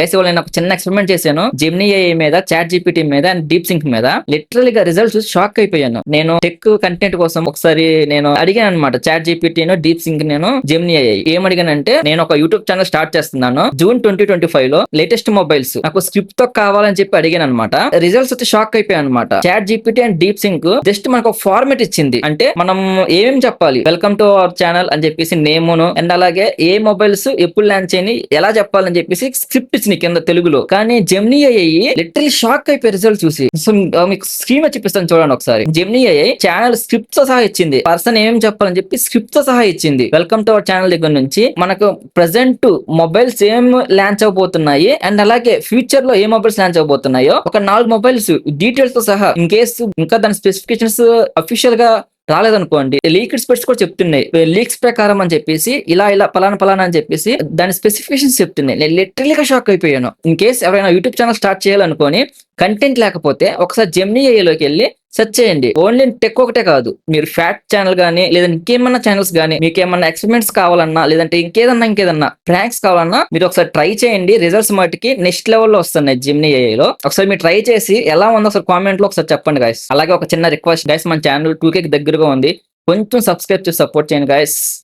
నేను ఒక చిన్న ఎక్స్పెరిమెంట్ చేశాను జెమినీ ఏఐ మీద, చాట్ జీపీటీ మీద అండ్ డీప్ సింక్ మీద. లిటరల్ గా రిజల్ట్స్ చూసి షాక్ అయిపోయాను. నేను టెక్ కంటెంట్ కోసం ఒకసారి నేను అడిగాను అనమాట చాట్ జీపీటీ డీప్ సింక్ నేను జెమినీ ఏఐ ఏమడిగానంటే, నేను ఒక యూట్యూబ్ ఛానల్ స్టార్ట్ చేస్తున్నాను జూన్ 2025 లో లేటెస్ట్ మొబైల్స్ నాకు స్క్రిప్ట్ తో కావాలని చెప్పి అడిగాను అనమాట. రిజల్ట్స్ వచ్చి షాక్ అయిపోయాను అనమాట. Chat GPT and DeepSeek just మనకు ఒక ఫార్మెట్ ఇచ్చింది. అంటే మనం ఏమేమి చెప్పాలి, వెల్కమ్ టు అవర్ ఛానల్ అని చెప్పేసి నేమును అండ్ అలాగే ఏ మొబైల్స్ ఎప్పుడు లాంచ్ అని ఎలా చెప్పాలని చెప్పేసి స్క్రిప్ట్ ఇచ్చింది కింద తెలుగులో. కానీ జెమినీ ఏఐ లిటరల్లీ షాక్ అయిపోయి రిజల్ట్ చూసి. సో మీకు స్క్రీన్ చూపిస్తాను చూడండి ఒకసారి. జెమినీ ఏఐ ఛానల్ స్క్రిప్ట్ తో సహా ఇచ్చింది. పర్సన్ ఏం చెప్పాలని చెప్పి స్క్రిప్ట్ తో సహా ఇచ్చింది. వెల్కమ్ టు అవర్ ఛానల్ దగ్గర నుంచి మనకు ప్రెసెంట్ మొబైల్స్ ఏం లాంచ్ అవబోతున్నాయి అండ్ అలాగే ఫ్యూచర్ లో ఏ మొబైల్స్ లాంచ్ అవబోతున్నాయో ఒక 4 మొబైల్స్ డీటెయిల్స్ తో సహా, ఇన్ కేసు ఇంకా దాని స్పెసిఫికేషన్స్ అఫీషియల్ గా రాలేదనుకోండి, లీక్డ్ స్పెట్స్ కూడా చెప్తున్నాయి. లీక్స్ ప్రకారం అని చెప్పేసి ఇలా పలానా అని చెప్పేసి దాని స్పెసిఫికేషన్స్ చెప్తున్నాయి. నేను లిటరలీ గా షాక్ అయిపోయాను. ఇన్ కేస్ ఎవరైనా యూట్యూబ్ ఛానల్ స్టార్ట్ చేయాలనుకొని కంటెంట్ లేకపోతే ఒకసారి జెమినీ ఏఐలోకి వెళ్ళి సెర్చ్ చేయండి. ఓన్లీ టెక్ ఒకటే కాదు, మీరు ఫ్యాక్ట్ ఛానల్ గానీ లేదంటే ఇంకేమన్నా ఛానల్స్ గానీ మీకు ఏమన్నా ఎక్స్పెరిమెంట్స్ కావాలన్నా లేదంటే ఇంకేదన్నా ప్రాంక్స్ కావాలన్నా మీరు ఒకసారి ట్రై చేయండి. రిజల్ట్స్ మటుకి నెక్స్ట్ లెవెల్లో వస్తున్నాయి జెమినీ ఏఐలో. ఒకసారి మీరు ట్రై చేసి ఎలా ఉందో ఒకసారి కామెంట్ లో ఒకసారి చెప్పండి గైస్. అలాగే ఒక చిన్న రిక్వెస్ట్ గైస్, మన ఛానల్ 2K దగ్గరగా ఉంది, కొంచెం సబ్స్క్రైబ్ చేసి సపోర్ట్ చేయండి గైస్.